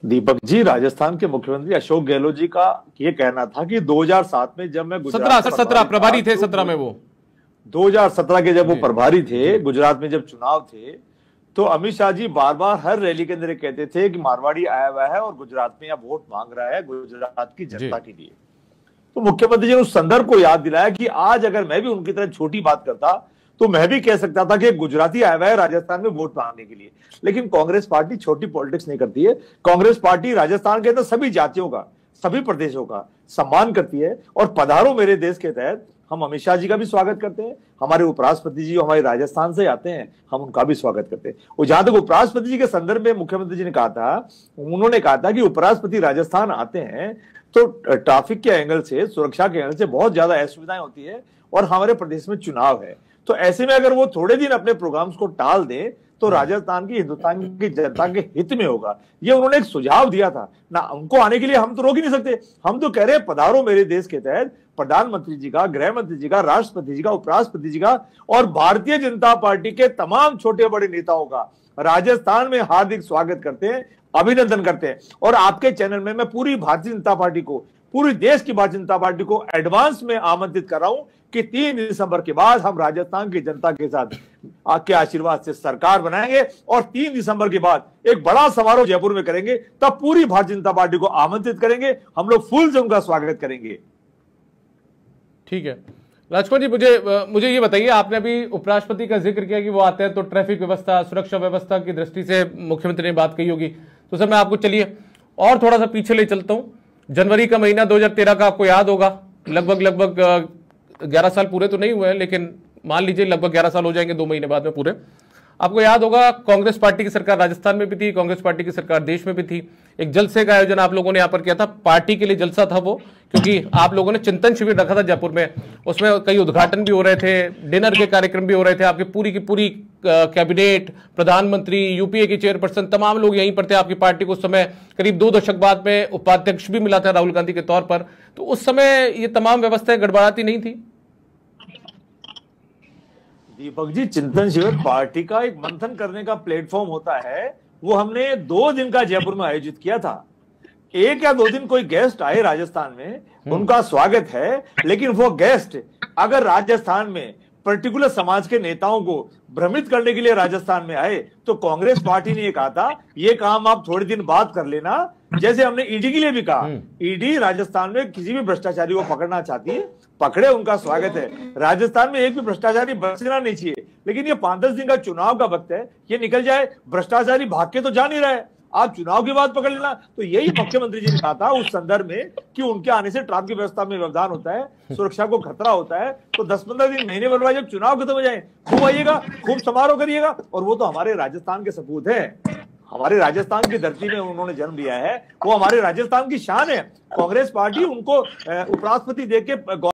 दीपक जी, राजस्थान के मुख्यमंत्री अशोक गहलोत जी का ये कहना था कि 2007 में जब मैं गुजरात 17 प्रभारी थे, 17 में वो 2017 के जब वो प्रभारी थे गुजरात में, जब चुनाव थे, तो अमित शाह जी बार बार हर रैली के अंदर कहते थे कि मारवाड़ी आया हुआ है और गुजरात में यहाँ वोट मांग रहा है गुजरात की जनता के लिए। तो मुख्यमंत्री जी ने उस संदर्भ को याद दिलाया कि आज अगर मैं भी उनकी तरह छोटी बात करता तो मैं भी कह सकता था कि गुजराती आया हुआ है राजस्थान में वोट मांगने के लिए। लेकिन कांग्रेस पार्टी छोटी पॉलिटिक्स नहीं करती है। कांग्रेस पार्टी राजस्थान के अंदर सभी जातियों का, सभी प्रदेशों का सम्मान करती है। और पधारो मेरे देश के तहत हम अमित शाह जी का भी स्वागत करते हैं। हमारे उपराष्ट्रपति जी हमारे राजस्थान से आते हैं, हम उनका भी स्वागत करते हैं। और जहां तक उपराष्ट्रपति जी के संदर्भ में मुख्यमंत्री जी ने कहा था, उन्होंने कहा था कि उपराष्ट्रपति राजस्थान आते हैं तो ट्रैफिक के एंगल से, सुरक्षा के एंगल से बहुत ज्यादा असुविधाएं होती है और हमारे प्रदेश में चुनाव है। तो ऐसे में अगर वो थोड़े दिन अपने प्रोग्राम्स को टाल दें तो राजस्थान की, हिंदुस्तान की जनता के हित में होगा। ये उन्होंने एक सुझाव दिया था ना। उनको आने के लिए हम तो रोक ही नहीं सकते। हम तो कह रहे हैं पधारो मेरे देश के तहत प्रधानमंत्री जी का, गृह मंत्री जी का, राष्ट्रपति जी का, उपराष्ट्रपति जी का और भारतीय जनता पार्टी के तमाम छोटे बड़े नेताओं का राजस्थान में हार्दिक स्वागत करते हैं, अभिनंदन करते हैं। और आपके चैनल में मैं पूरी भारतीय जनता पार्टी को, पूरी देश की भारतीय जनता पार्टी को एडवांस में आमंत्रित कर रहा हूं कि 3 दिसंबर के बाद हम राजस्थान की जनता के साथ आपके आशीर्वाद से सरकार बनाएंगे और 3 दिसंबर के बाद एक बड़ा समारोह जयपुर में करेंगे। तब पूरी भारतीय जनता पार्टी को आमंत्रित करेंगे, हम लोग फूल से उनका स्वागत करेंगे। ठीक है राजकुमार जी, मुझे ये बताइए, आपने अभी उपराष्ट्रपति का जिक्र किया कि वो आते हैं तो ट्रैफिक व्यवस्था, सुरक्षा व्यवस्था की दृष्टि से मुख्यमंत्री ने बात कही होगी। तो सर मैं आपको चलिए और थोड़ा सा पीछे ले चलता हूं। जनवरी का महीना 2013 का आपको याद होगा, लगभग 11 साल पूरे तो नहीं हुए हैं, लेकिन मान लीजिए लगभग 11 साल हो जाएंगे 2 महीने बाद में पूरे। आपको याद होगा कांग्रेस पार्टी की सरकार राजस्थान में भी थी, कांग्रेस पार्टी की सरकार देश में भी थी। एक जलसे का आयोजन आप लोगों ने यहाँ पर किया था, पार्टी के लिए जलसा था वो, क्योंकि आप लोगों ने चिंतन शिविर रखा था जयपुर में। उसमें कई उद्घाटन भी हो रहे थे, डिनर के कार्यक्रम भी हो रहे थे। आपकी पूरी की पूरी कैबिनेट, प्रधानमंत्री, यूपीए की चेयरपर्सन, तमाम लोग यहीं पर थे। आपकी पार्टी को उस समय करीब 2 दशक बाद में उपाध्यक्ष भी मिला था राहुल गांधी के तौर पर। तो उस समय ये तमाम व्यवस्थाएं गड़बड़ाती नहीं थी? दीपक जी, चिंतन शिविर पार्टी का एक मंथन करने का प्लेटफॉर्म होता है। वो हमने 2 दिन का जयपुर में आयोजित किया था। 1 या 2 दिन कोई गेस्ट आए राजस्थान में, उनका स्वागत है। लेकिन वो गेस्ट अगर राजस्थान में पर्टिकुलर समाज के नेताओं को भ्रमित करने के लिए राजस्थान में आए तो कांग्रेस पार्टी ने ये कहा था, ये काम आप थोड़े दिन बाद कर लेना। जैसे हमने ईडी के लिए भी कहा, ईडी राजस्थान में किसी भी भ्रष्टाचारी को पकड़ना चाहती है, पकड़े, उनका स्वागत है। राजस्थान में एक भी भ्रष्टाचारी बचना नहीं चाहिए। लेकिन ये 5-10 दिन का चुनाव का वक्त है, ये निकल जाए, भ्रष्टाचारी भाग के तो जा नहीं रहा है, आप चुनाव के बाद पकड़ लेना। तो यही मुख्यमंत्री जी ने कहा था उस संदर्भ में कि उनके आने से ट्रैफिक व्यवस्था में व्यवधान होता है, सुरक्षा को खतरा होता है। तो 10-15 दिन, महीने भर बाद जब चुनाव खत्म हो जाए, खूब आइएगा, खूब समारोह करिएगा। और वो तो हमारे राजस्थान के सपूत है, हमारे राजस्थान की धरती में उन्होंने जन्म लिया है, वो हमारे राजस्थान की शान है। कांग्रेस पार्टी उनको उपराष्ट्रपति देके